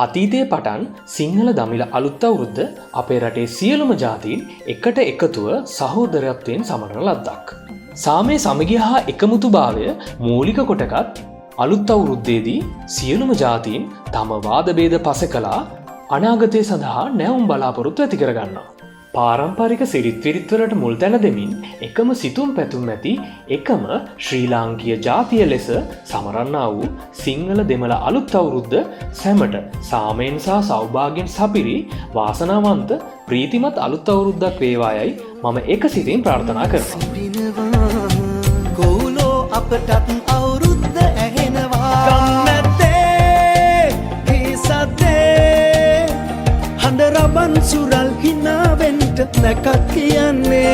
අතීතයේ පටන් සිංහල දමිළ අලුත් අවුරුද්ද අපේ රටේ සියලුම ජාතීන් එකට එකතුව සහෝදරත්වයෙන් සමරන ලද්දක්. සාමය සමගිය හා එකමුතුභාවය මූලික කොටගත් අලුත් අවුරුද්දේදී සියලුම ජාතීන් තම වාදභේද පස කලා අනාගතය සඳහා නැවුම් බලාපොරොත්තු ඇති කරගන්නවා. පාරම්පරික සිරිත් විරිත්වලට මුල් තැන දෙමින් එකම සිතුම් පැතුම් ඇති එකම ශ්‍රී ලාංකීය ජාතිය ලෙස සමරන්නා වූ සිංහල දෙමළ අලුත් අවුරුද්ද සැමට සාමයෙන් සහ සෞභාග්‍යයෙන් සපිරි වාසනාවන්ත ප්‍රීතිමත් අලුත් අවුරුද්දක් වේවායයි මම එක සිතින් ප්‍රාර්ථනා කරනවා. කෝලෝ අපටත් අවුරුද්ද ඇහෙනවා හඬ රබන් සුරල් හිනාවෙන්ට නැකත් කියන්නේ